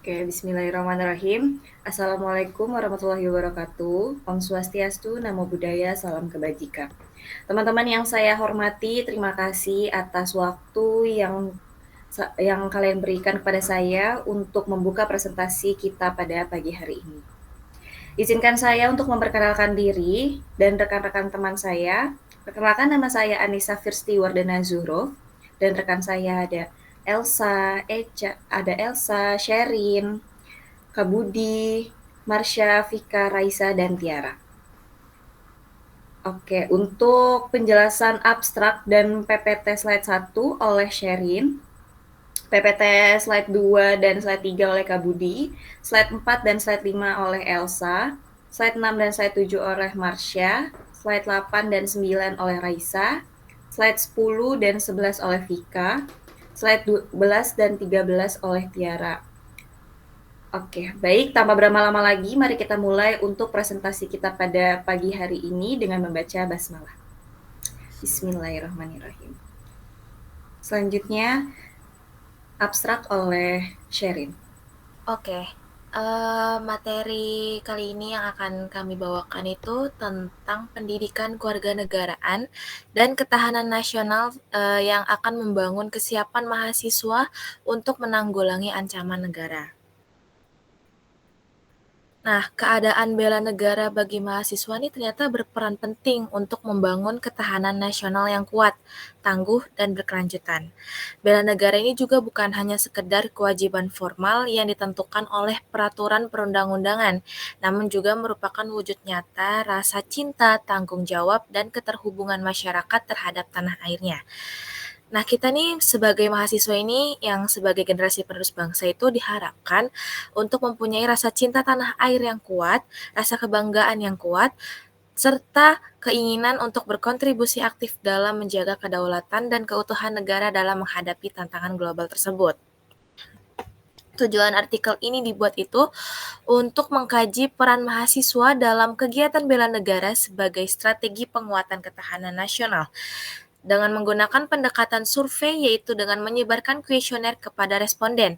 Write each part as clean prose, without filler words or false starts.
Oke, bismillahirrahmanirrahim. Assalamualaikum warahmatullahi wabarakatuh. Om Swastiastu, Namo Buddhaya, Salam Kebajikan. Teman-teman yang saya hormati, terima kasih atas waktu yang kalian berikan kepada saya untuk membuka presentasi kita pada pagi hari ini. Izinkan saya untuk memperkenalkan diri dan rekan-rekan teman saya. Perkenalkan, nama saya Anissa Firstiwardana Zuhro, dan rekan saya ada Elsa, Sherin, Kak Budi, Marsha, Vika, Raisa, dan Tiara. Oke, untuk penjelasan abstrak dan PPT slide 1 oleh Sherin, PPT slide 2 dan slide 3 oleh Kak Budi, slide 4 dan slide 5 oleh Elsa, slide 6 dan slide 7 oleh Marsha, slide 8 dan 9 oleh Raisa, slide 10 dan 11 oleh Vika, slide 12 dan 13 oleh Tiara. Oke, baik, tanpa berlama-lama lagi, mari kita mulai untuk presentasi kita pada pagi hari ini dengan membaca basmalah. Bismillahirrahmanirrahim. Selanjutnya, abstrak oleh Sherin. Oke, materi kali ini yang akan kami bawakan itu tentang pendidikan kewarganegaraan dan ketahanan nasional yang akan membangun kesiapan mahasiswa untuk menanggulangi ancaman negara. Nah, keadaan bela negara bagi mahasiswa ini ternyata berperan penting untuk membangun ketahanan nasional yang kuat, tangguh, dan berkelanjutan. Bela negara ini juga bukan hanya sekedar kewajiban formal yang ditentukan oleh peraturan perundang-undangan, namun juga merupakan wujud nyata rasa cinta, tanggung jawab, dan keterhubungan masyarakat terhadap tanah airnya. Nah, kita nih sebagai mahasiswa ini yang sebagai generasi penerus bangsa itu diharapkan untuk mempunyai rasa cinta tanah air yang kuat, rasa kebanggaan yang kuat, serta keinginan untuk berkontribusi aktif dalam menjaga kedaulatan dan keutuhan negara dalam menghadapi tantangan global tersebut. Tujuan artikel ini dibuat itu untuk mengkaji peran mahasiswa dalam kegiatan bela negara sebagai strategi penguatan ketahanan nasional dengan menggunakan pendekatan survei, yaitu dengan menyebarkan kuesioner kepada responden.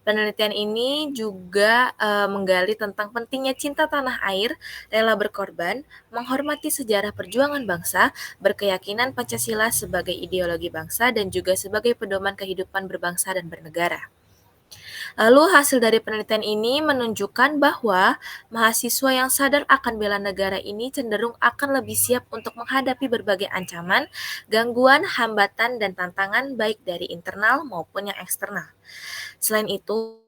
Penelitian ini juga menggali tentang pentingnya cinta tanah air, rela berkorban, menghormati sejarah perjuangan bangsa, berkeyakinan Pancasila sebagai ideologi bangsa, dan juga sebagai pedoman kehidupan berbangsa dan bernegara. Lalu hasil dari penelitian ini menunjukkan bahwa mahasiswa yang sadar akan bela negara ini cenderung akan lebih siap untuk menghadapi berbagai ancaman, gangguan, hambatan, dan tantangan baik dari internal maupun yang eksternal. Selain itu,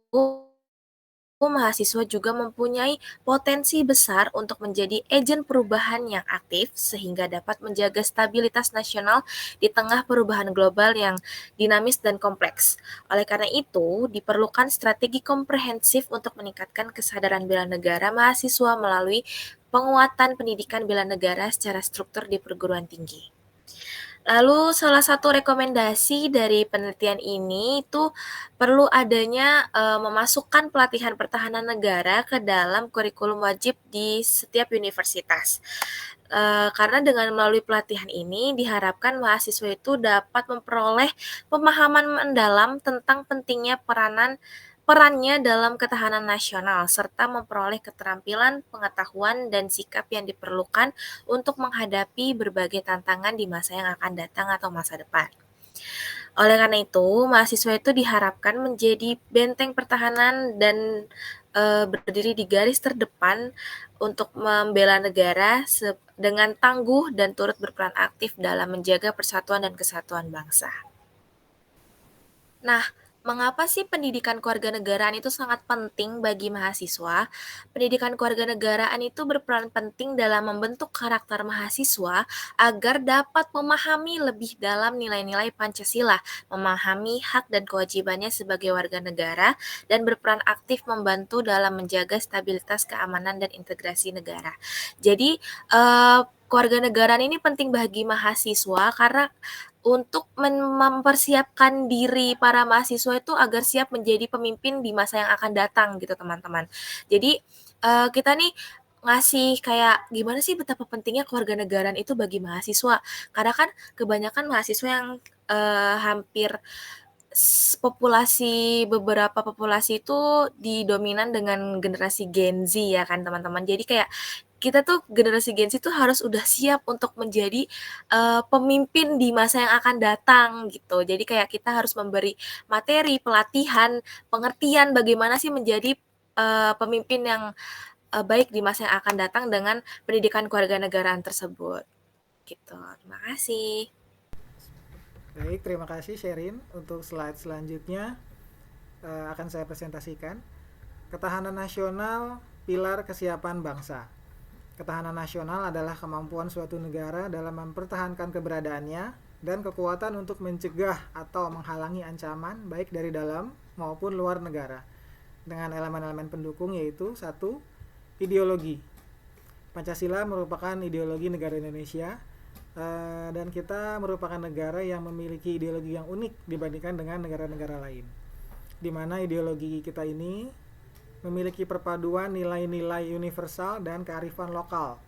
mahasiswa juga mempunyai potensi besar untuk menjadi agen perubahan yang aktif sehingga dapat menjaga stabilitas nasional di tengah perubahan global yang dinamis dan kompleks. Oleh karena itu, diperlukan strategi komprehensif untuk meningkatkan kesadaran bela negara mahasiswa melalui penguatan pendidikan bela negara secara struktur di perguruan tinggi. Lalu salah satu rekomendasi dari penelitian ini itu perlu adanya memasukkan pelatihan pertahanan negara ke dalam kurikulum wajib di setiap universitas. Karena dengan melalui pelatihan ini diharapkan mahasiswa itu dapat memperoleh pemahaman mendalam tentang pentingnya perannya dalam ketahanan nasional serta memperoleh keterampilan, pengetahuan, dan sikap yang diperlukan untuk menghadapi berbagai tantangan di masa yang akan datang atau masa depan. Oleh karena itu, mahasiswa itu diharapkan menjadi benteng pertahanan dan berdiri di garis terdepan untuk membela negara dengan tangguh dan turut berperan aktif dalam menjaga persatuan dan kesatuan bangsa. Nah, mengapa sih pendidikan kewarganegaraan itu sangat penting bagi mahasiswa? Pendidikan kewarganegaraan itu berperan penting dalam membentuk karakter mahasiswa agar dapat memahami lebih dalam nilai-nilai Pancasila, memahami hak dan kewajibannya sebagai warga negara, dan berperan aktif membantu dalam menjaga stabilitas keamanan dan integrasi negara. Jadi, kewarganegaraan ini penting bagi mahasiswa karena untuk mempersiapkan diri para mahasiswa itu agar siap menjadi pemimpin di masa yang akan datang gitu teman-teman. Jadi kita nih ngasih kayak gimana sih betapa pentingnya kewarganegaraan itu bagi mahasiswa. Karena kan kebanyakan mahasiswa yang hampir beberapa populasi itu didominan dengan generasi Gen Z ya kan teman-teman. Jadi kayak kita tuh generasi Gen Z tuh harus udah siap untuk menjadi pemimpin di masa yang akan datang gitu. Jadi kayak kita harus memberi materi, pelatihan, pengertian bagaimana sih menjadi pemimpin yang baik di masa yang akan datang dengan pendidikan kewarganegaraan tersebut. Gitu. Terima kasih. Baik, terima kasih Sherin. Untuk slide selanjutnya akan saya presentasikan. Ketahanan nasional, pilar kesiapan bangsa. Ketahanan nasional adalah kemampuan suatu negara dalam mempertahankan keberadaannya dan kekuatan untuk mencegah atau menghalangi ancaman baik dari dalam maupun luar negara. Dengan elemen-elemen pendukung yaitu 1. Ideologi. Pancasila merupakan ideologi negara Indonesia dan kita merupakan negara yang memiliki ideologi yang unik dibandingkan dengan negara-negara lain, di mana ideologi kita ini memiliki perpaduan nilai-nilai universal dan kearifan lokal,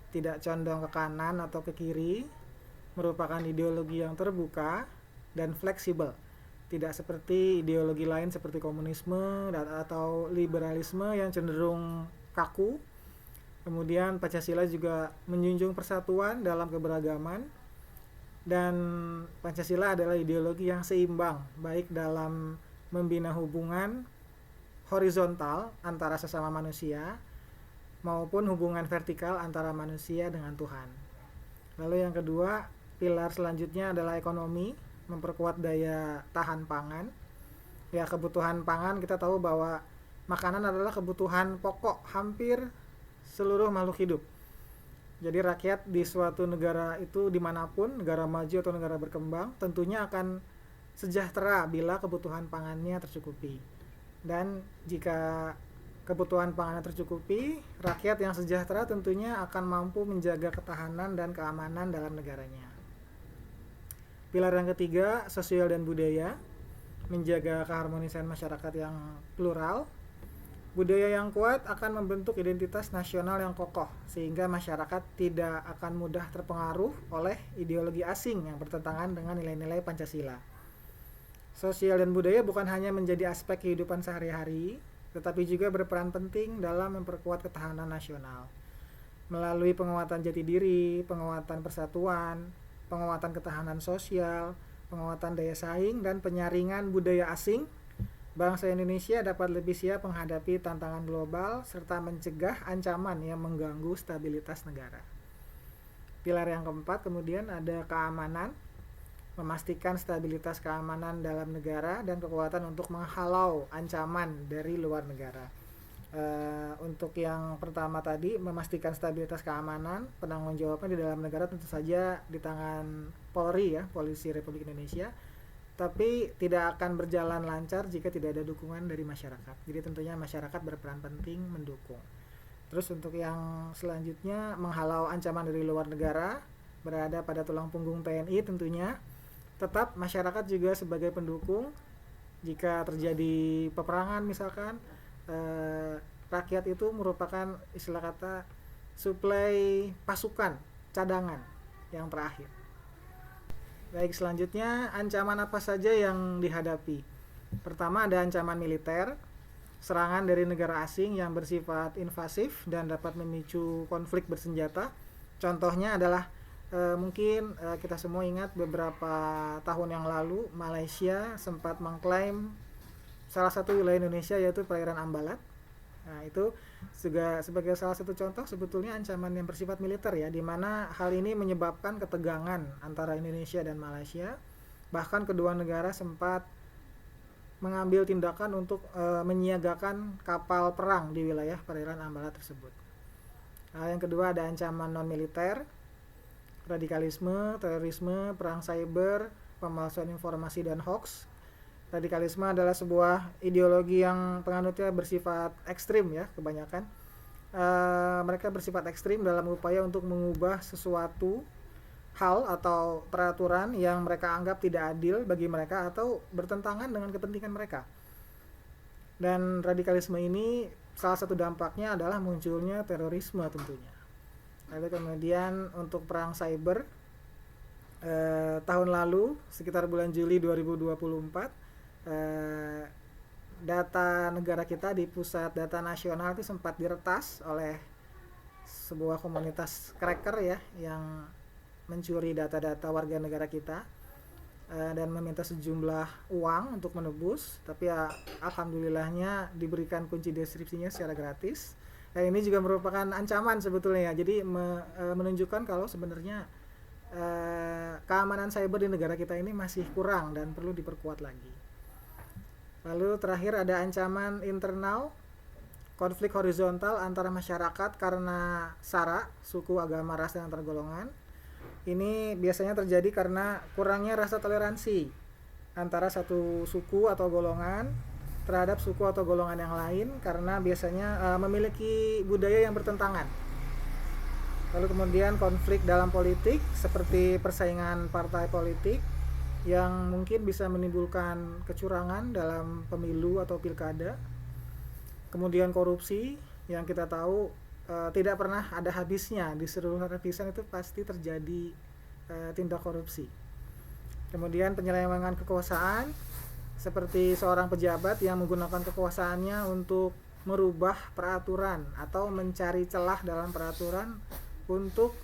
tidak condong ke kanan atau ke kiri, merupakan ideologi yang terbuka dan fleksibel, tidak seperti ideologi lain seperti komunisme atau liberalisme yang cenderung kaku. Kemudian Pancasila juga menjunjung persatuan dalam keberagaman, dan Pancasila adalah ideologi yang seimbang baik dalam membina hubungan horizontal antara sesama manusia maupun hubungan vertikal antara manusia dengan Tuhan. Lalu yang kedua, pilar selanjutnya adalah ekonomi, memperkuat daya tahan pangan. Ya, kebutuhan pangan kita tahu bahwa makanan adalah kebutuhan pokok hampir seluruh makhluk hidup. Jadi rakyat di suatu negara itu dimanapun, negara maju atau negara berkembang, tentunya akan sejahtera bila kebutuhan pangannya tercukupi. Dan jika kebutuhan pangannya tercukupi, rakyat yang sejahtera tentunya akan mampu menjaga ketahanan dan keamanan dalam negaranya. Pilar yang ketiga, sosial dan budaya, menjaga keharmonisan masyarakat yang plural. Budaya yang kuat akan membentuk identitas nasional yang kokoh, sehingga masyarakat tidak akan mudah terpengaruh oleh ideologi asing yang bertentangan dengan nilai-nilai Pancasila. Sosial dan budaya bukan hanya menjadi aspek kehidupan sehari-hari, tetapi juga berperan penting dalam memperkuat ketahanan nasional. Melalui penguatan jati diri, penguatan persatuan, penguatan ketahanan sosial, penguatan daya saing, dan penyaringan budaya asing, bangsa Indonesia dapat lebih siap menghadapi tantangan global serta mencegah ancaman yang mengganggu stabilitas negara. Pilar yang keempat kemudian ada keamanan, memastikan stabilitas keamanan dalam negara dan kekuatan untuk menghalau ancaman dari luar negara. Untuk yang pertama tadi, memastikan stabilitas keamanan, penanggung jawabnya di dalam negara tentu saja di tangan Polri ya, Polisi Republik Indonesia. Tapi tidak akan berjalan lancar jika tidak ada dukungan dari masyarakat. Jadi tentunya masyarakat berperan penting mendukung. Terus untuk yang selanjutnya, menghalau ancaman dari luar negara, berada pada tulang punggung TNI tentunya. Tetap masyarakat juga sebagai pendukung. Jika terjadi peperangan misalkan, rakyat itu merupakan istilah kata suplai pasukan, cadangan yang terakhir. Baik, selanjutnya ancaman apa saja yang dihadapi? Pertama ada ancaman militer, serangan dari negara asing yang bersifat invasif dan dapat memicu konflik bersenjata. Contohnya adalah mungkin kita semua ingat beberapa tahun yang lalu Malaysia sempat mengklaim salah satu wilayah Indonesia yaitu perairan Ambalat. Nah, itu juga sebagai salah satu contoh sebetulnya ancaman yang bersifat militer ya, di mana hal ini menyebabkan ketegangan antara Indonesia dan Malaysia. Bahkan kedua negara sempat mengambil tindakan untuk menyiagakan kapal perang di wilayah perairan Ambalat tersebut. Nah, yang kedua ada ancaman non-militer, radikalisme, terorisme, perang cyber, pemalsuan informasi dan hoax. Radikalisme adalah sebuah ideologi yang penganutnya bersifat ekstrim ya, kebanyakan. Mereka bersifat ekstrim dalam upaya untuk mengubah sesuatu hal atau peraturan yang mereka anggap tidak adil bagi mereka atau bertentangan dengan kepentingan mereka. Dan radikalisme ini salah satu dampaknya adalah munculnya terorisme tentunya. Lalu kemudian untuk perang cyber, tahun lalu sekitar bulan Juli 2024 data negara kita di pusat data nasional itu sempat diretas oleh sebuah komunitas cracker ya yang mencuri data-data warga negara kita dan meminta sejumlah uang untuk menebus, tapi ya alhamdulillahnya diberikan kunci deskripsinya secara gratis. Dan ini juga merupakan ancaman sebetulnya, jadi menunjukkan kalau sebenarnya keamanan cyber di negara kita ini masih kurang dan perlu diperkuat lagi. Lalu terakhir ada ancaman internal, konflik horizontal antara masyarakat karena sara, suku, agama, ras, dan antar golongan. Ini biasanya terjadi karena kurangnya rasa toleransi antara satu suku atau golongan terhadap suku atau golongan yang lain karena biasanya memiliki budaya yang bertentangan. Lalu kemudian konflik dalam politik seperti persaingan partai politik yang mungkin bisa menimbulkan kecurangan dalam pemilu atau pilkada. Kemudian korupsi yang kita tahu tidak pernah ada habisnya, di seluruh lapisan itu pasti terjadi tindak korupsi. Kemudian penyelewengan kekuasaan seperti seorang pejabat yang menggunakan kekuasaannya untuk merubah peraturan atau mencari celah dalam peraturan untuk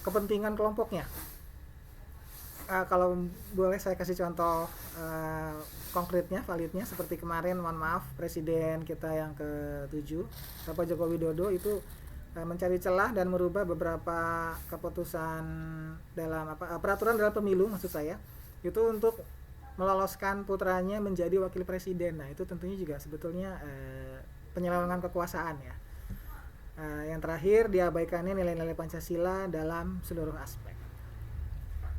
kepentingan kelompoknya. Kalau boleh saya kasih contoh konkretnya, validnya, seperti kemarin, mohon maaf, Presiden kita yang ke-7, Bapak Joko Widodo itu mencari celah dan merubah beberapa keputusan dalam peraturan dalam pemilu maksud saya, itu untuk meloloskan putranya menjadi wakil presiden. Nah itu tentunya juga sebetulnya penyelewengan kekuasaan ya. Yang terakhir, diabaikannya nilai-nilai Pancasila dalam seluruh aspek.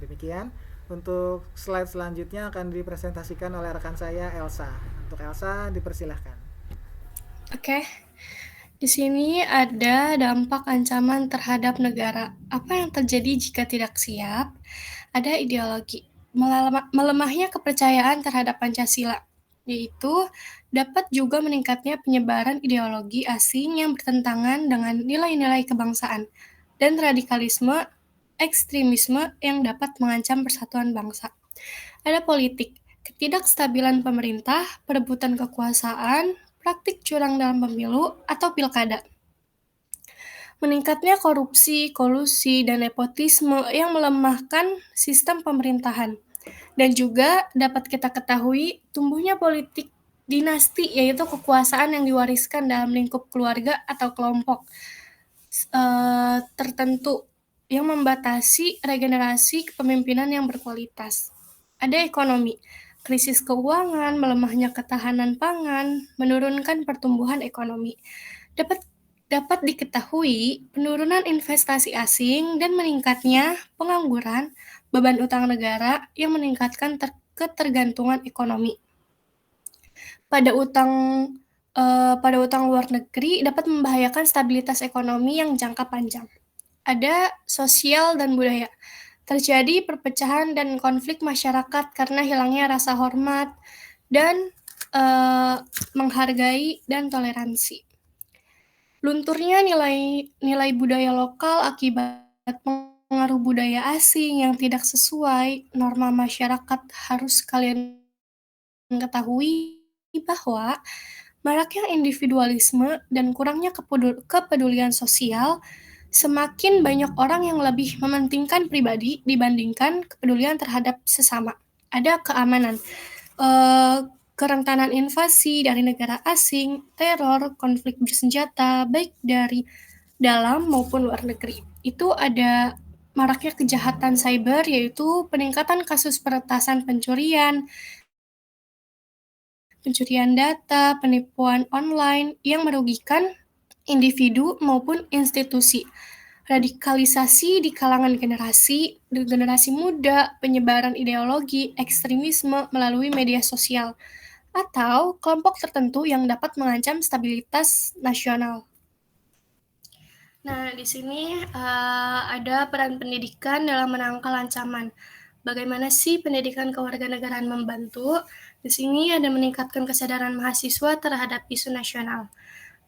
Demikian. Untuk slide selanjutnya akan dipresentasikan oleh rekan saya, Elsa. Untuk Elsa, dipersilahkan. Oke. Di sini ada dampak ancaman terhadap negara. Apa yang terjadi jika tidak siap? Ada ideologi. Melemahnya kepercayaan terhadap Pancasila, yaitu dapat juga meningkatnya penyebaran ideologi asing yang bertentangan dengan nilai-nilai kebangsaan dan radikalisme ekstremisme yang dapat mengancam persatuan bangsa. Ada politik, ketidakstabilan pemerintah, perebutan kekuasaan, praktik curang dalam pemilu atau pilkada. Meningkatnya korupsi, kolusi, dan nepotisme yang melemahkan sistem pemerintahan. Dan juga dapat kita ketahui tumbuhnya politik dinasti, yaitu kekuasaan yang diwariskan dalam lingkup keluarga atau kelompok tertentu yang membatasi regenerasi kepemimpinan yang berkualitas. Ada ekonomi, krisis keuangan, melemahnya ketahanan pangan, menurunkan pertumbuhan ekonomi. Dapat diketahui penurunan investasi asing dan meningkatnya pengangguran, beban utang negara yang meningkatkan ketergantungan ekonomi. Pada utang luar negeri dapat membahayakan stabilitas ekonomi yang jangka panjang. Ada sosial dan budaya. Terjadi perpecahan dan konflik masyarakat karena hilangnya rasa hormat dan menghargai dan toleransi. Lunturnya nilai budaya lokal akibat pengaruh budaya asing yang tidak sesuai norma masyarakat. Harus kalian ketahui bahwa maraknya individualisme dan kurangnya kepedulian sosial, semakin banyak orang yang lebih mementingkan pribadi dibandingkan kepedulian terhadap sesama. Ada keamanan, kerentanan invasi dari negara asing, teror, konflik bersenjata, baik dari dalam maupun luar negeri. Itu ada maraknya kejahatan cyber, yaitu peningkatan kasus peretasan pencurian data, penipuan online yang merugikan individu maupun institusi. Radikalisasi di kalangan generasi muda, penyebaran ideologi ekstremisme melalui media sosial, atau kelompok tertentu yang dapat mengancam stabilitas nasional. Nah, di sini ada peran pendidikan dalam menangkal ancaman. Bagaimana sih pendidikan kewarganegaraan membantu? Di sini ada meningkatkan kesadaran mahasiswa terhadap isu nasional.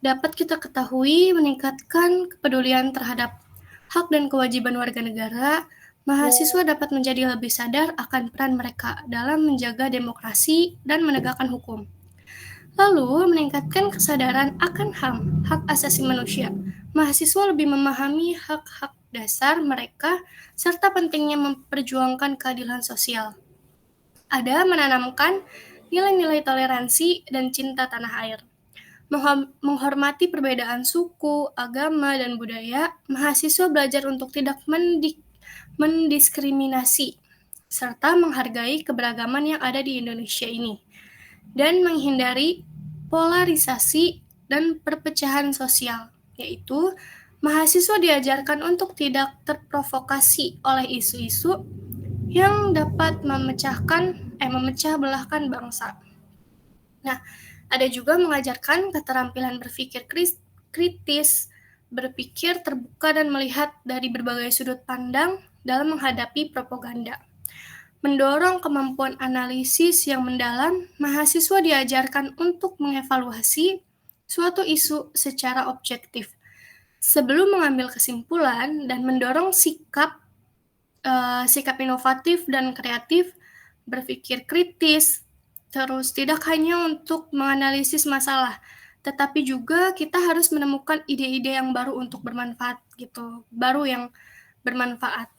Dapat kita ketahui meningkatkan kepedulian terhadap hak dan kewajiban warga negara, Mahasiswa dapat menjadi lebih sadar akan peran mereka dalam menjaga demokrasi dan menegakkan hukum. Lalu, meningkatkan kesadaran akan HAM, hak asasi manusia. Mahasiswa lebih memahami hak-hak dasar mereka serta pentingnya memperjuangkan keadilan sosial. Ada menanamkan nilai-nilai toleransi dan cinta tanah air. Menghormati perbedaan suku, agama, dan budaya, mahasiswa belajar untuk tidak mendiskriminasi, serta menghargai keberagaman yang ada di Indonesia ini, dan menghindari polarisasi dan perpecahan sosial, yaitu mahasiswa diajarkan untuk tidak terprovokasi oleh isu-isu yang dapat memecah belahkan bangsa. Nah, ada juga mengajarkan keterampilan berpikir kritis, berpikir terbuka dan melihat dari berbagai sudut pandang dalam menghadapi propaganda. Mendorong kemampuan analisis yang mendalam, mahasiswa diajarkan untuk mengevaluasi suatu isu secara objektif sebelum mengambil kesimpulan dan mendorong sikap inovatif dan kreatif, berpikir kritis, terus tidak hanya untuk menganalisis masalah, tetapi juga kita harus menemukan ide-ide yang baru untuk bermanfaat gitu, baru yang bermanfaat.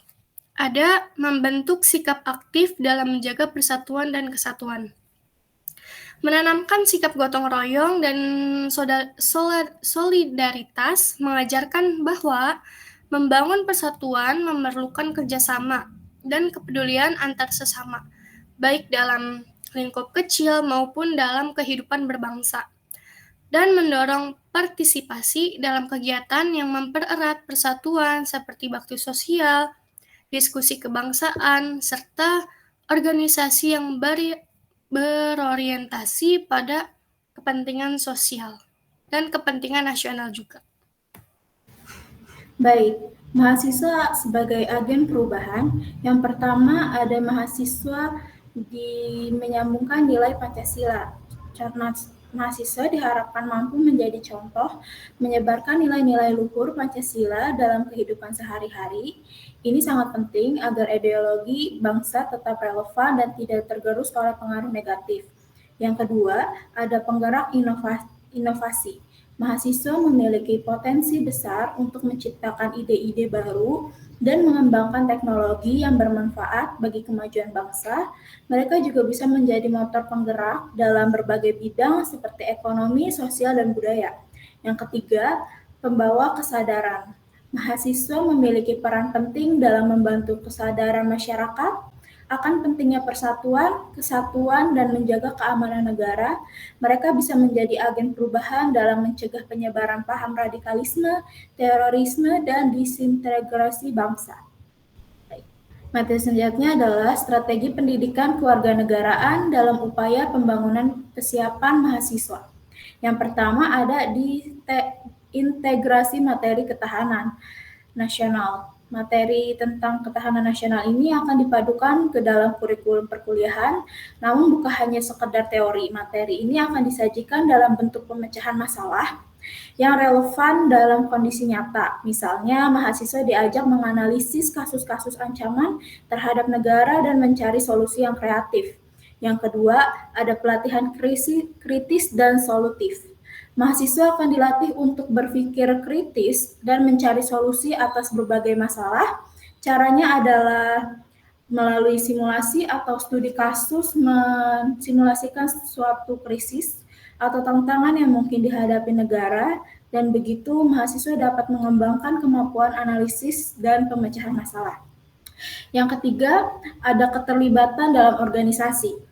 Ada membentuk sikap aktif dalam menjaga persatuan dan kesatuan. Menanamkan sikap gotong royong dan solidaritas mengajarkan bahwa membangun persatuan memerlukan kerjasama dan kepedulian antar sesama, baik dalam lingkup kecil maupun dalam kehidupan berbangsa, dan mendorong partisipasi dalam kegiatan yang mempererat persatuan seperti bakti sosial, diskusi kebangsaan, serta organisasi yang berorientasi pada kepentingan sosial dan kepentingan nasional juga. Baik, mahasiswa sebagai agen perubahan, yang pertama ada mahasiswa menyambungkan nilai Pancasila. Karena mahasiswa diharapkan mampu menjadi contoh, menyebarkan nilai-nilai luhur Pancasila dalam kehidupan sehari-hari. Ini sangat penting agar ideologi bangsa tetap relevan dan tidak tergerus oleh pengaruh negatif. Yang kedua, ada penggerak inovasi. Mahasiswa memiliki potensi besar untuk menciptakan ide-ide baru dan mengembangkan teknologi yang bermanfaat bagi kemajuan bangsa. Mereka juga bisa menjadi motor penggerak dalam berbagai bidang seperti ekonomi, sosial, dan budaya. Yang ketiga, pembawa kesadaran. Mahasiswa memiliki peran penting dalam membantu kesadaran masyarakat akan pentingnya persatuan, kesatuan, dan menjaga keamanan negara. Mereka bisa menjadi agen perubahan dalam mencegah penyebaran paham radikalisme, terorisme, dan disintegrasi bangsa. Materi selanjutnya adalah strategi pendidikan kewarganegaraan dalam upaya pembangunan kesiapan mahasiswa. Yang pertama ada di integrasi materi ketahanan nasional. Materi tentang ketahanan nasional ini akan dipadukan ke dalam kurikulum perkuliahan, namun bukan hanya sekedar teori. Materi ini akan disajikan dalam bentuk pemecahan masalah yang relevan dalam kondisi nyata. Misalnya, mahasiswa diajak menganalisis kasus-kasus ancaman terhadap negara dan mencari solusi yang kreatif. Yang kedua, ada pelatihan kritis dan solutif. Mahasiswa akan dilatih untuk berpikir kritis dan mencari solusi atas berbagai masalah. Caranya adalah melalui simulasi atau studi kasus, mensimulasikan suatu krisis atau tantangan yang mungkin dihadapi negara, dan begitu mahasiswa dapat mengembangkan kemampuan analisis dan pemecahan masalah. Yang ketiga, ada keterlibatan dalam organisasi.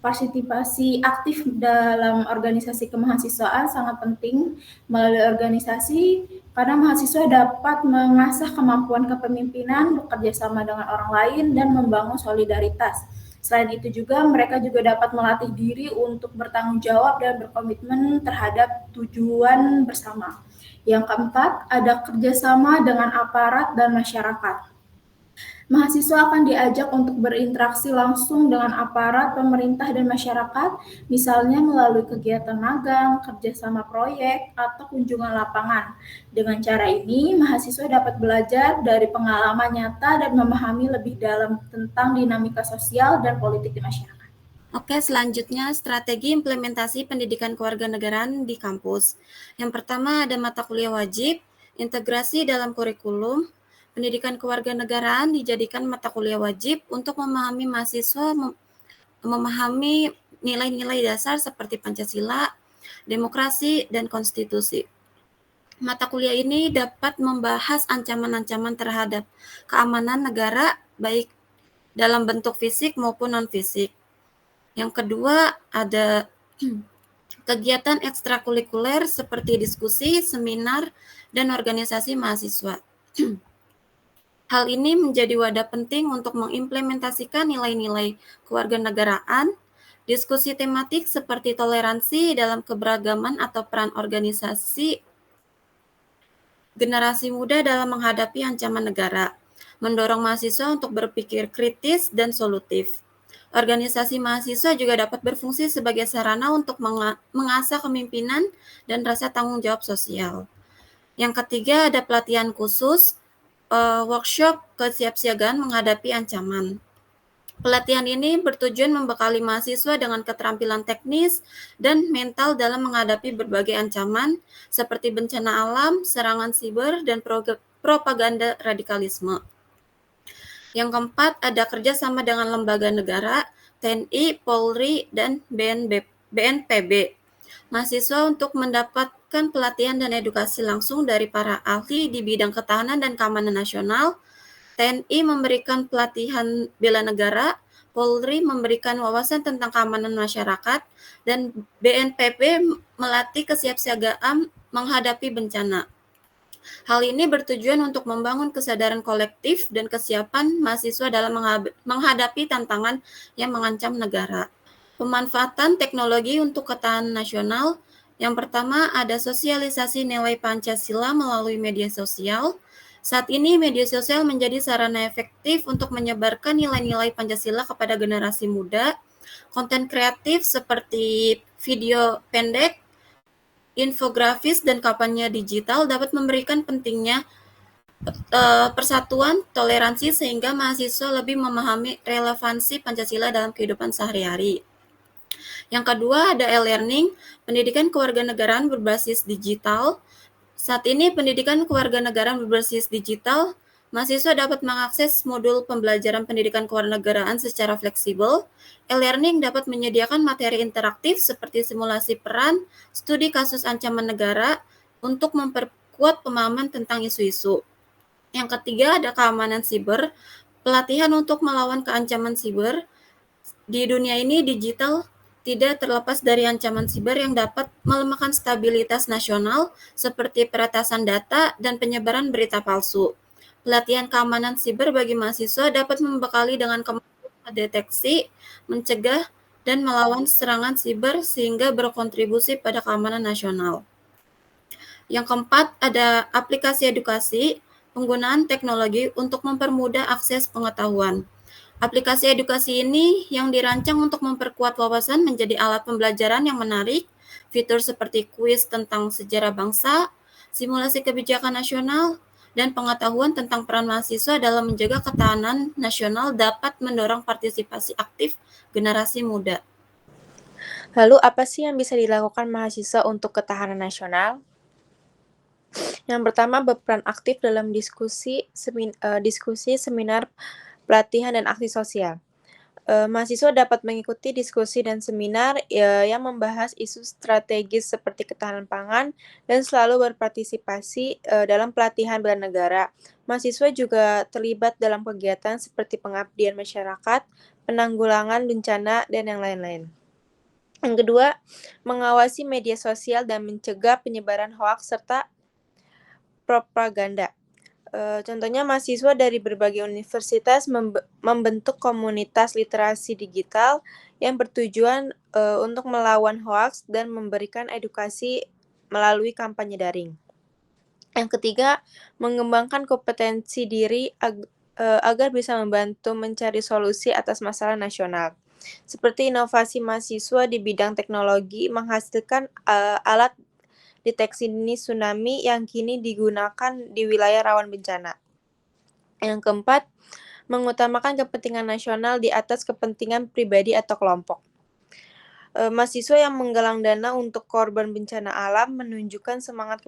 Partisipasi aktif dalam organisasi kemahasiswaan sangat penting. Melalui organisasi, karena mahasiswa dapat mengasah kemampuan kepemimpinan, bekerja sama dengan orang lain, dan membangun solidaritas. Selain itu juga, mereka juga dapat melatih diri untuk bertanggung jawab dan berkomitmen terhadap tujuan bersama. Yang keempat, ada kerjasama dengan aparat dan masyarakat. Mahasiswa akan diajak untuk berinteraksi langsung dengan aparat pemerintah dan masyarakat, misalnya melalui kegiatan magang, kerjasama proyek, atau kunjungan lapangan. Dengan cara ini, mahasiswa dapat belajar dari pengalaman nyata dan memahami lebih dalam tentang dinamika sosial dan politik di masyarakat. Oke, selanjutnya strategi implementasi pendidikan kewarganegaraan di kampus. Yang pertama ada mata kuliah wajib, integrasi dalam kurikulum. Pendidikan kewarganegaraan dijadikan mata kuliah wajib untuk memahami mahasiswa memahami nilai-nilai dasar seperti Pancasila, demokrasi, dan konstitusi. Mata kuliah ini dapat membahas ancaman-ancaman terhadap keamanan negara, baik dalam bentuk fisik maupun non-fisik. Yang kedua, ada kegiatan ekstrakurikuler seperti diskusi, seminar, dan organisasi mahasiswa. Hal ini menjadi wadah penting untuk mengimplementasikan nilai-nilai kewarganegaraan, diskusi tematik seperti toleransi dalam keberagaman atau peran organisasi generasi muda dalam menghadapi ancaman negara, mendorong mahasiswa untuk berpikir kritis dan solutif. Organisasi mahasiswa juga dapat berfungsi sebagai sarana untuk mengasah kepemimpinan dan rasa tanggung jawab sosial. Yang ketiga ada pelatihan khusus, workshop kesiapsiagaan menghadapi ancaman. Pelatihan ini bertujuan membekali mahasiswa dengan keterampilan teknis dan mental dalam menghadapi berbagai ancaman seperti bencana alam, serangan siber, dan propaganda radikalisme. Yang keempat, ada kerjasama dengan lembaga negara, TNI, Polri, dan BNPB. Mahasiswa untuk mendapatkan pelatihan dan edukasi langsung dari para ahli di bidang ketahanan dan keamanan nasional. TNI memberikan pelatihan bela negara, Polri memberikan wawasan tentang keamanan masyarakat, dan BNPB melatih kesiapsiagaan menghadapi bencana. Hal ini bertujuan untuk membangun kesadaran kolektif dan kesiapan mahasiswa dalam menghadapi tantangan yang mengancam negara. Pemanfaatan teknologi untuk ketahanan nasional. Yang pertama ada sosialisasi nilai Pancasila melalui media sosial. Saat ini media sosial menjadi sarana efektif untuk menyebarkan nilai-nilai Pancasila kepada generasi muda. Konten kreatif seperti video pendek, infografis, dan kampanye digital dapat memberikan pentingnya persatuan, toleransi, sehingga mahasiswa lebih memahami relevansi Pancasila dalam kehidupan sehari-hari. Yang kedua ada e-learning, pendidikan kewarganegaraan berbasis digital. Saat ini pendidikan kewarganegaraan berbasis digital, mahasiswa dapat mengakses modul pembelajaran pendidikan kewarganegaraan secara fleksibel. E-learning dapat menyediakan materi interaktif seperti simulasi peran, studi kasus ancaman negara untuk memperkuat pemahaman tentang isu-isu. Yang ketiga ada keamanan siber, pelatihan untuk melawan keancaman siber. Di dunia ini digital tidak terlepas dari ancaman siber yang dapat melemahkan stabilitas nasional seperti peretasan data dan penyebaran berita palsu. Pelatihan keamanan siber bagi mahasiswa dapat membekali dengan kemampuan mendeteksi, mencegah, dan melawan serangan siber sehingga berkontribusi pada keamanan nasional. Yang keempat, ada aplikasi edukasi, penggunaan teknologi untuk mempermudah akses pengetahuan. Aplikasi edukasi ini yang dirancang untuk memperkuat wawasan menjadi alat pembelajaran yang menarik. Fitur seperti kuis tentang sejarah bangsa, simulasi kebijakan nasional, dan pengetahuan tentang peran mahasiswa dalam menjaga ketahanan nasional dapat mendorong partisipasi aktif generasi muda. Lalu apa sih yang bisa dilakukan mahasiswa untuk ketahanan nasional? Yang pertama, berperan aktif dalam diskusi, seminar, pelatihan, dan aksi sosial. Mahasiswa dapat mengikuti diskusi dan seminar yang membahas isu strategis seperti ketahanan pangan dan selalu berpartisipasi dalam pelatihan bela negara. Mahasiswa juga terlibat dalam kegiatan seperti pengabdian masyarakat, penanggulangan bencana, dan yang lain-lain. Yang kedua, mengawasi media sosial dan mencegah penyebaran hoaks serta propaganda. Contohnya mahasiswa dari berbagai universitas membentuk komunitas literasi digital yang bertujuan untuk melawan hoaks dan memberikan edukasi melalui kampanye daring. Yang ketiga, mengembangkan kompetensi diri agar bisa membantu mencari solusi atas masalah nasional. Seperti inovasi mahasiswa di bidang teknologi menghasilkan alat deteksi dini tsunami yang kini digunakan di wilayah rawan bencana. Yang keempat, mengutamakan kepentingan nasional di atas kepentingan pribadi atau kelompok. Mahasiswa yang menggalang dana untuk korban bencana alam menunjukkan semangat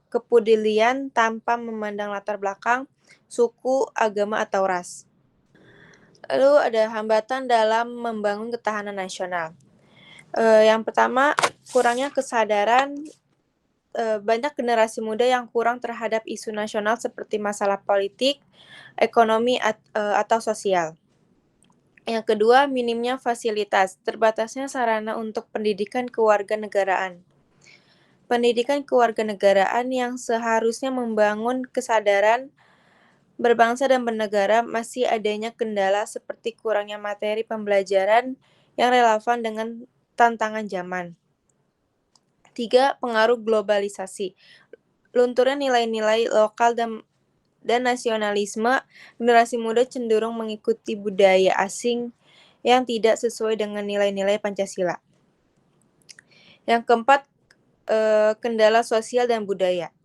kepedulian tanpa memandang latar belakang, suku, agama, atau ras. Lalu ada hambatan dalam membangun ketahanan nasional. Yang pertama, kurangnya kesadaran banyak generasi muda yang kurang terhadap isu nasional seperti masalah politik, ekonomi, atau sosial. Yang kedua, minimnya fasilitas, terbatasnya sarana untuk pendidikan kewarganegaraan. Pendidikan kewarganegaraan yang seharusnya membangun kesadaran berbangsa dan bernegara masih adanya kendala seperti kurangnya materi pembelajaran yang relevan dengan tantangan zaman. 3. Pengaruh globalisasi. Lunturnya nilai-nilai lokal dan nasionalisme, generasi muda cenderung mengikuti budaya asing yang tidak sesuai dengan nilai-nilai Pancasila. Yang keempat, kendala sosial dan budaya.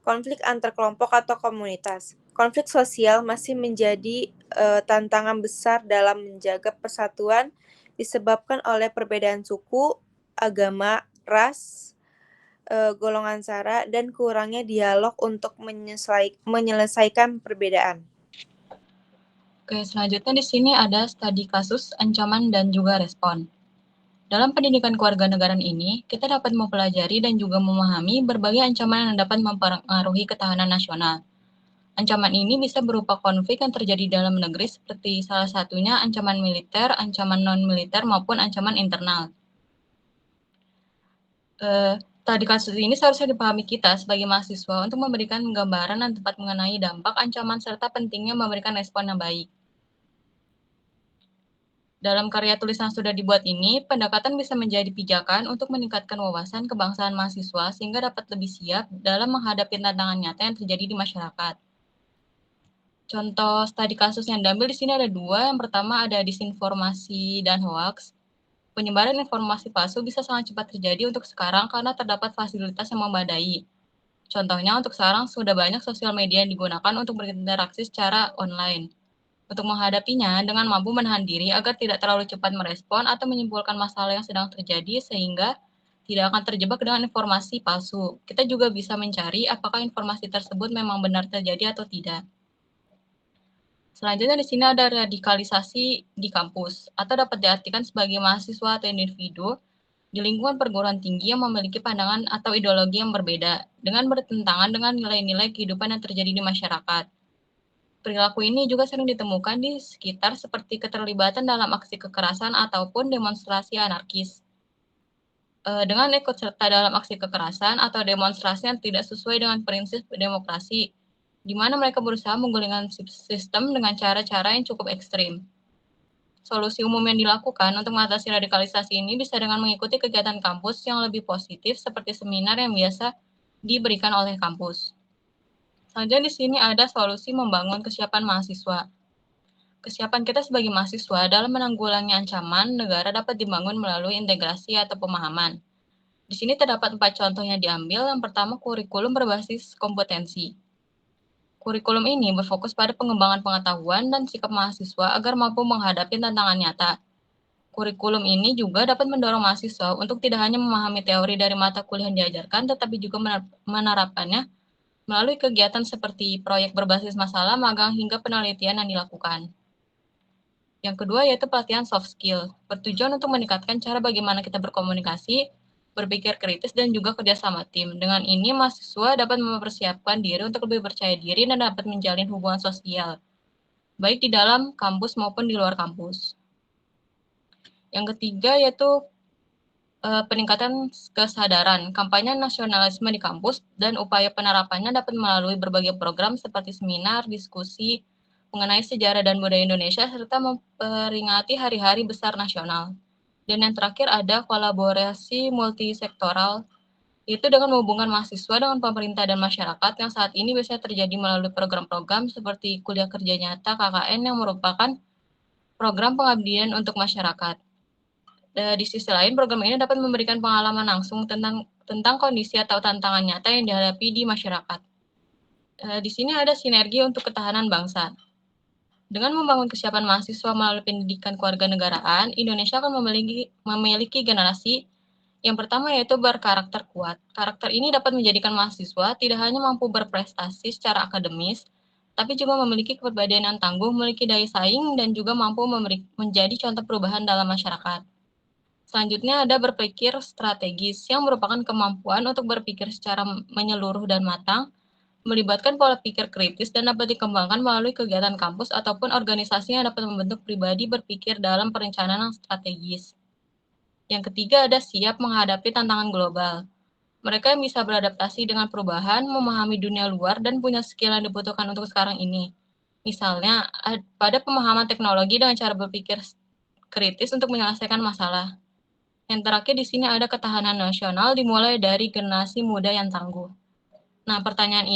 Konflik antar kelompok atau komunitas. Konflik sosial masih menjadi tantangan besar dalam menjaga persatuan disebabkan oleh perbedaan suku, agama, ras, golongan sara, dan kurangnya dialog untuk menyelesaikan perbedaan. Oke, selanjutnya di sini ada studi kasus, ancaman, dan juga respon. Dalam pendidikan kewarganegaraan ini, kita dapat mempelajari dan juga memahami berbagai ancaman yang dapat mempengaruhi ketahanan nasional. Ancaman ini bisa berupa konflik yang terjadi dalam negeri seperti salah satunya ancaman militer, ancaman non-militer, maupun ancaman internal. Studi kasus ini seharusnya dipahami kita sebagai mahasiswa untuk memberikan gambaran yang tepat mengenai dampak ancaman serta pentingnya memberikan respon yang baik. Dalam karya tulis yang sudah dibuat ini, pendekatan bisa menjadi pijakan untuk meningkatkan wawasan kebangsaan mahasiswa sehingga dapat lebih siap dalam menghadapi tantangan nyata yang terjadi di masyarakat. Contoh studi kasus yang diambil di sini ada 2. Yang pertama ada disinformasi dan hoax. Penyebaran informasi palsu bisa sangat cepat terjadi untuk sekarang karena terdapat fasilitas yang memadai. Contohnya untuk sekarang sudah banyak sosial media yang digunakan untuk berinteraksi secara online. Untuk menghadapinya dengan mampu menahan diri agar tidak terlalu cepat merespon atau menyimpulkan masalah yang sedang terjadi sehingga tidak akan terjebak dengan informasi palsu. Kita juga bisa mencari apakah informasi tersebut memang benar terjadi atau tidak. Selanjutnya di sini ada radikalisasi di kampus atau dapat diartikan sebagai mahasiswa atau individu di lingkungan perguruan tinggi yang memiliki pandangan atau ideologi yang berbeda dengan bertentangan dengan nilai-nilai kehidupan yang terjadi di masyarakat. Perilaku ini juga sering ditemukan di sekitar seperti keterlibatan dalam aksi kekerasan ataupun demonstrasi anarkis. Dengan ikut serta dalam aksi kekerasan atau demonstrasi yang tidak sesuai dengan prinsip demokrasi, di mana mereka berusaha menggulingkan sistem dengan cara-cara yang cukup ekstrim. Solusi umum yang dilakukan untuk mengatasi radikalisasi ini bisa dengan mengikuti kegiatan kampus yang lebih positif seperti seminar yang biasa diberikan oleh kampus. Selanjutnya di sini ada solusi membangun kesiapan mahasiswa. Kesiapan kita sebagai mahasiswa dalam menanggulangi ancaman negara dapat dibangun melalui integrasi atau pemahaman. Di sini terdapat 4 contoh yang diambil. Yang pertama, kurikulum berbasis kompetensi. Kurikulum ini berfokus pada pengembangan pengetahuan dan sikap mahasiswa agar mampu menghadapi tantangan nyata. Kurikulum ini juga dapat mendorong mahasiswa untuk tidak hanya memahami teori dari mata kuliah yang diajarkan, tetapi juga menerapkannya melalui kegiatan seperti proyek berbasis masalah, magang, hingga penelitian yang dilakukan. Yang kedua yaitu pelatihan soft skill, bertujuan untuk meningkatkan cara bagaimana kita berkomunikasi, berpikir kritis, dan juga kerjasama tim. Dengan ini, mahasiswa dapat mempersiapkan diri untuk lebih percaya diri dan dapat menjalin hubungan sosial, baik di dalam kampus maupun di luar kampus. Yang ketiga yaitu peningkatan kesadaran, kampanye nasionalisme di kampus, dan upaya penerapannya dapat melalui berbagai program seperti seminar, diskusi mengenai sejarah dan budaya Indonesia, serta memperingati hari-hari besar nasional. Dan yang terakhir ada kolaborasi multisektoral yaitu dengan menghubungkan mahasiswa dengan pemerintah dan masyarakat yang saat ini biasanya terjadi melalui program-program seperti kuliah kerja nyata KKN yang merupakan program pengabdian untuk masyarakat. Di sisi lain, program ini dapat memberikan pengalaman langsung tentang kondisi atau tantangan nyata yang dihadapi di masyarakat. Di sini ada sinergi untuk ketahanan bangsa. Dengan membangun kesiapan mahasiswa melalui pendidikan kewarganegaraan, Indonesia akan memiliki generasi yang pertama yaitu berkarakter kuat. Karakter ini dapat menjadikan mahasiswa tidak hanya mampu berprestasi secara akademis, tapi juga memiliki kepribadian yang tangguh, memiliki daya saing, dan juga mampu menjadi contoh perubahan dalam masyarakat. Selanjutnya ada berpikir strategis, yang merupakan kemampuan untuk berpikir secara menyeluruh dan matang, melibatkan pola pikir kritis dan dapat dikembangkan melalui kegiatan kampus ataupun organisasi yang dapat membentuk pribadi berpikir dalam perencanaan yang strategis. Yang ketiga ada siap menghadapi tantangan global. Mereka yang bisa beradaptasi dengan perubahan, memahami dunia luar, dan punya skill yang dibutuhkan untuk sekarang ini. Misalnya, pada pemahaman teknologi dengan cara berpikir kritis untuk menyelesaikan masalah. Yang terakhir di sini ada ketahanan nasional dimulai dari generasi muda yang tangguh. Nah, pernyataan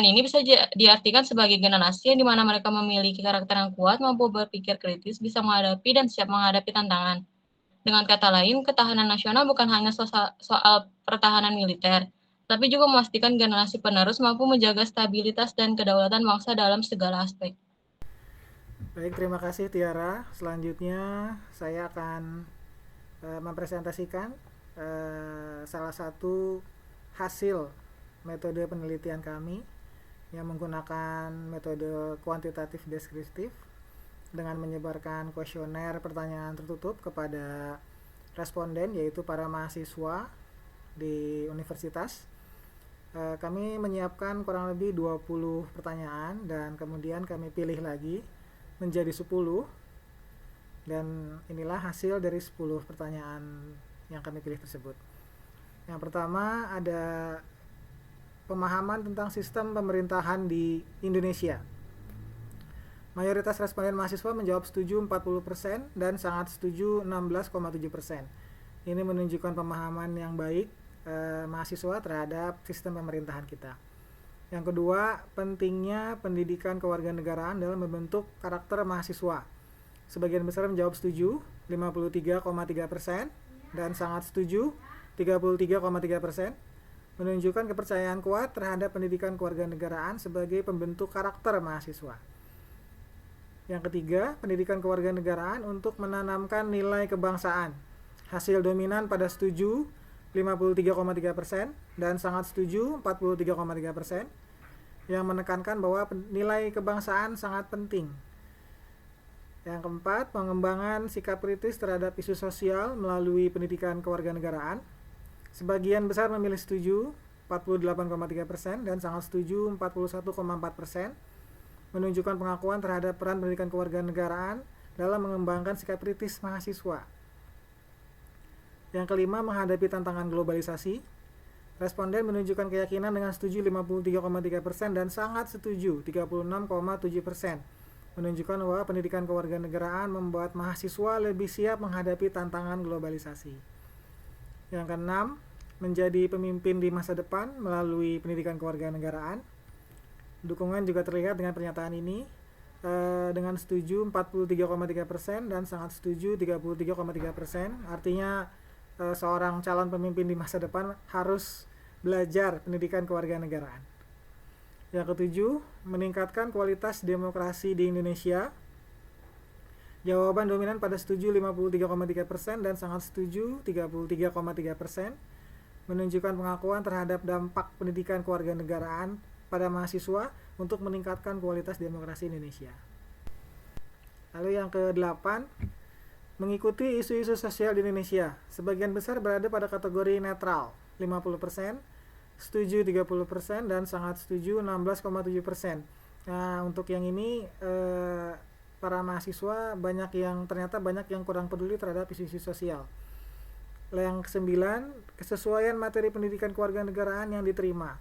ini bisa diartikan sebagai generasi yang dimana mereka memiliki karakter yang kuat, mampu berpikir kritis, bisa menghadapi dan siap menghadapi tantangan. Dengan kata lain, ketahanan nasional bukan hanya soal pertahanan militer, tapi juga memastikan generasi penerus mampu menjaga stabilitas dan kedaulatan bangsa dalam segala aspek. Baik, terima kasih Tiara. Selanjutnya saya akan mempresentasikan salah satu hasil metode penelitian kami yang menggunakan metode kuantitatif deskriptif dengan menyebarkan kuesioner pertanyaan tertutup kepada responden, yaitu para mahasiswa di universitas. Kami menyiapkan kurang lebih 20 pertanyaan dan kemudian kami pilih lagi menjadi 10, dan inilah hasil dari 10 pertanyaan yang kami pilih tersebut. Yang pertama ada pemahaman tentang sistem pemerintahan di Indonesia. Mayoritas responden mahasiswa menjawab setuju 40% dan sangat setuju 16,7%. Ini menunjukkan pemahaman yang baik mahasiswa terhadap sistem pemerintahan kita. Yang kedua, pentingnya pendidikan kewarganegaraan dalam membentuk karakter mahasiswa. Sebagian besar menjawab setuju 53,3% dan sangat setuju 33,3%, menunjukkan kepercayaan kuat terhadap pendidikan kewarganegaraan sebagai pembentuk karakter mahasiswa. Yang ketiga, pendidikan kewarganegaraan untuk menanamkan nilai kebangsaan. Hasil dominan pada setuju 53,3% dan sangat setuju 43,3%, yang menekankan bahwa nilai kebangsaan sangat penting. Yang keempat, pengembangan sikap kritis terhadap isu sosial melalui pendidikan kewarganegaraan. Sebagian besar memilih setuju 48,3% dan sangat setuju 41,4%, menunjukkan pengakuan terhadap peran pendidikan kewarganegaraan dalam mengembangkan sikap kritis mahasiswa. Yang kelima, menghadapi tantangan globalisasi. Responden menunjukkan keyakinan dengan setuju 53,3% dan sangat setuju 36,7%, menunjukkan bahwa pendidikan kewarganegaraan membuat mahasiswa lebih siap menghadapi tantangan globalisasi. Yang keenam, menjadi pemimpin di masa depan melalui pendidikan kewarganegaraan. Dukungan juga terlihat dengan pernyataan ini, dengan setuju 43,3% dan sangat setuju 33,3%. Artinya seorang calon pemimpin di masa depan harus belajar pendidikan kewarganegaraan. Yang ketujuh, meningkatkan kualitas demokrasi di Indonesia. Jawaban dominan pada setuju 53,3% dan sangat setuju 33,3%, menunjukkan pengakuan terhadap dampak pendidikan kewarganegaraan pada mahasiswa untuk meningkatkan kualitas demokrasi Indonesia. Lalu yang ke-8, mengikuti isu-isu sosial di Indonesia. Sebagian besar berada pada kategori netral, 50%, setuju 30%, dan sangat setuju 16,7%. Nah, untuk yang ini para mahasiswa ternyata banyak yang kurang peduli terhadap isu-isu sosial. Yang ke-9, kesesuaian materi pendidikan kewarganegaraan yang diterima.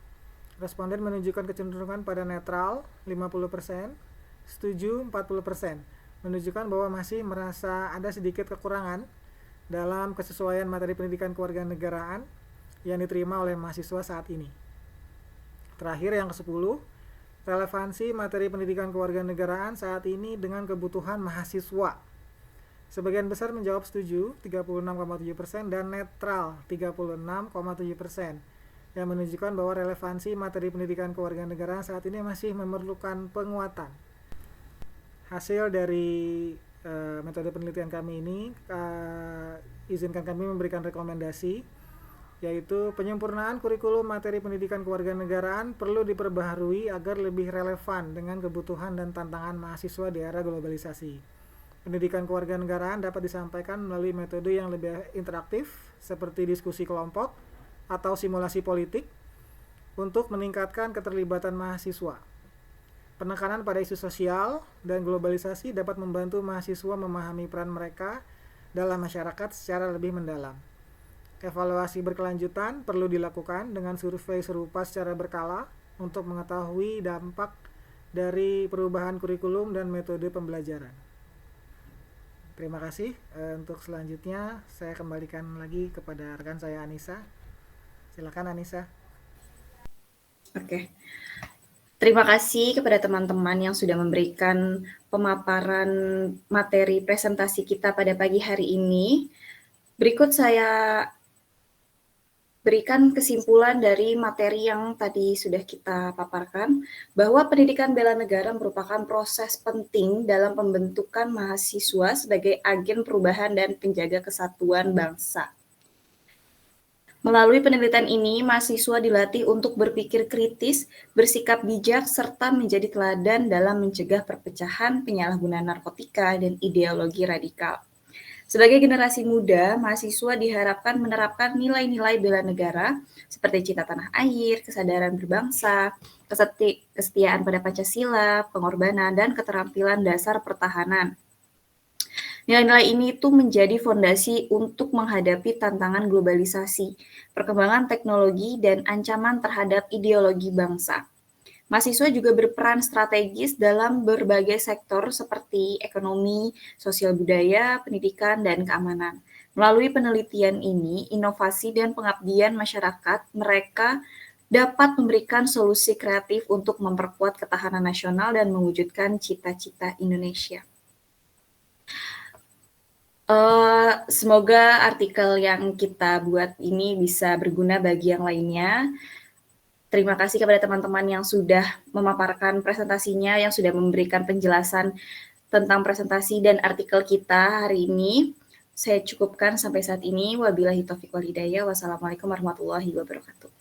Responden menunjukkan kecenderungan pada netral 50%, setuju 40%, menunjukkan bahwa masih merasa ada sedikit kekurangan dalam kesesuaian materi pendidikan kewarganegaraan yang diterima oleh mahasiswa saat ini. Terakhir yang ke-10, relevansi materi pendidikan kewarganegaraan saat ini dengan kebutuhan mahasiswa. Sebagian besar menjawab setuju 36,7% dan netral 36,7%, yang menunjukkan bahwa relevansi materi pendidikan kewarganegaraan saat ini masih memerlukan penguatan. Hasil dari metode penelitian kami ini, izinkan kami memberikan rekomendasi, yaitu penyempurnaan kurikulum materi pendidikan kewarganegaraan perlu diperbaharui agar lebih relevan dengan kebutuhan dan tantangan mahasiswa di era globalisasi. Pendidikan kewarganegaraan dapat disampaikan melalui metode yang lebih interaktif, seperti diskusi kelompok atau simulasi politik, untuk meningkatkan keterlibatan mahasiswa. Penekanan pada isu sosial dan globalisasi dapat membantu mahasiswa memahami peran mereka dalam masyarakat secara lebih mendalam. Evaluasi berkelanjutan perlu dilakukan dengan survei serupa secara berkala untuk mengetahui dampak dari perubahan kurikulum dan metode pembelajaran. Terima kasih. Untuk selanjutnya saya kembalikan lagi kepada rekan saya Anissa. Silakan Anissa. Oke. Terima kasih kepada teman-teman yang sudah memberikan pemaparan materi presentasi kita pada pagi hari ini. Berikut saya berikan kesimpulan dari materi yang tadi sudah kita paparkan, bahwa pendidikan bela negara merupakan proses penting dalam pembentukan mahasiswa sebagai agen perubahan dan penjaga kesatuan bangsa. Melalui penelitian ini, mahasiswa dilatih untuk berpikir kritis, bersikap bijak, serta menjadi teladan dalam mencegah perpecahan, penyalahgunaan narkotika, dan ideologi radikal. Sebagai generasi muda, mahasiswa diharapkan menerapkan nilai-nilai bela negara seperti cinta tanah air, kesadaran berbangsa, kesetiaan pada Pancasila, pengorbanan, dan keterampilan dasar pertahanan. Nilai-nilai ini itu menjadi fondasi untuk menghadapi tantangan globalisasi, perkembangan teknologi, dan ancaman terhadap ideologi bangsa. Mahasiswa juga berperan strategis dalam berbagai sektor seperti ekonomi, sosial budaya, pendidikan, dan keamanan. Melalui penelitian ini, inovasi dan pengabdian masyarakat, mereka dapat memberikan solusi kreatif untuk memperkuat ketahanan nasional dan mewujudkan cita-cita Indonesia. Semoga artikel yang kita buat ini bisa berguna bagi yang lainnya. Terima kasih kepada teman-teman yang sudah memaparkan presentasinya, yang sudah memberikan penjelasan tentang presentasi dan artikel kita hari ini. Saya cukupkan sampai saat ini. Wabillahi taufiq wal hidayah. Wassalamualaikum warahmatullahi wabarakatuh.